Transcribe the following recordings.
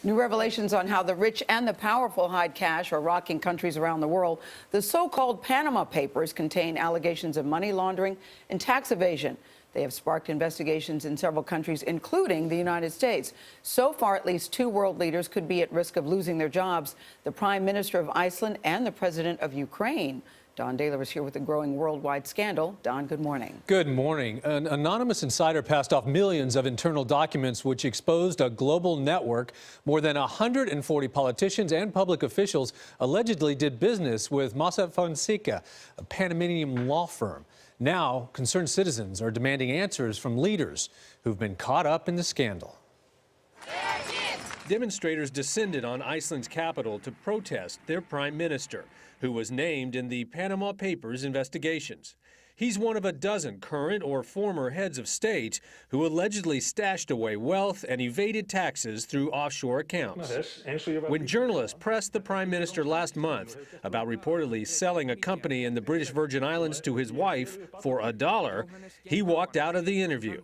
New revelations on how the rich and the powerful hide cash are rocking countries around the world. The so-called Panama Papers contain allegations of money laundering and tax evasion. They have sparked investigations in several countries, including the United States. So far, at least 2 world leaders could be at risk of losing their jobs: the Prime Minister of Iceland and the President of Ukraine. Don Dahler is here with a growing worldwide scandal. Don, good morning. Good morning. An anonymous insider passed off millions of internal documents which exposed a global network. More than 140 politicians and public officials allegedly did business with Mossack Fonseca, a Panamanian law firm. Now, concerned citizens are demanding answers from leaders who've been caught up in the scandal. Demonstrators descended on Iceland's capital to protest their prime minister, who was named in the Panama Papers investigations. He's one of a dozen current or former heads of state who allegedly stashed away wealth and evaded taxes through offshore accounts. When journalists pressed the prime minister last month about reportedly selling a company in the British Virgin Islands to his wife for $1, he walked out of the interview.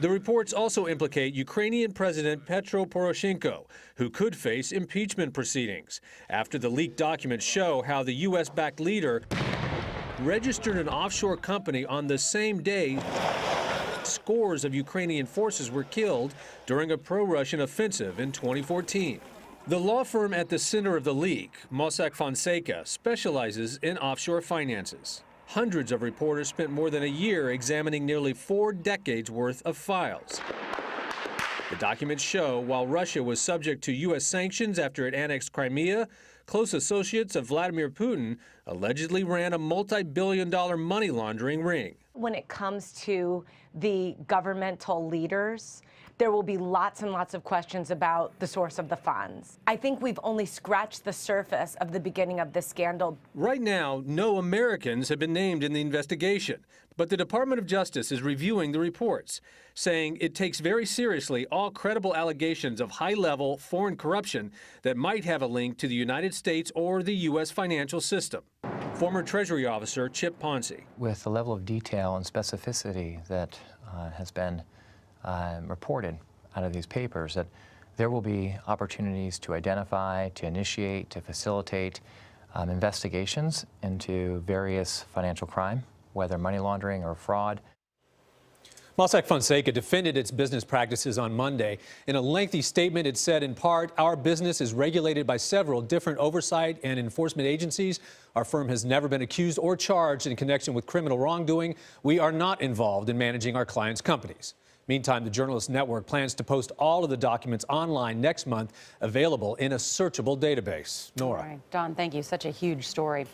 The reports also implicate Ukrainian President Petro Poroshenko, who could face impeachment proceedings after the leaked documents show how the U.S.-backed leader registered an offshore company on the same day scores of Ukrainian forces were killed during a pro-Russian offensive in 2014. The law firm at the center of the leak, Mossack Fonseca, specializes in offshore finances. Hundreds of reporters spent more than a year examining nearly 4 decades worth of files. The documents show while Russia was subject to U.S. sanctions after it annexed Crimea, close associates of Vladimir Putin allegedly ran a multi-billion-dollar money laundering ring. When it comes to the governmental leaders, there will be lots and lots of questions about the source of the funds. I think we've only scratched the surface of the beginning of this scandal. Right now, no Americans have been named in the investigation, but the Department of Justice is reviewing the reports, saying it takes very seriously all credible allegations of high-level foreign corruption that might have a link to the United States or the U.S. financial system. Former Treasury Officer Chip Ponce. With the level of detail and specificity that has been reported out of these papers, that there will be opportunities to identify, to initiate, to facilitate investigations into various financial crime, whether money laundering or fraud. Mossack Fonseca defended its business practices on Monday. In a lengthy statement, it said, in part, our business is regulated by several different oversight and enforcement agencies. Our firm has never been accused or charged in connection with criminal wrongdoing. We are not involved in managing our clients' companies. Meantime, the Journalist Network plans to post all of the documents online next month, available in a searchable database. Nora. All right. Don, thank you. Such a huge story.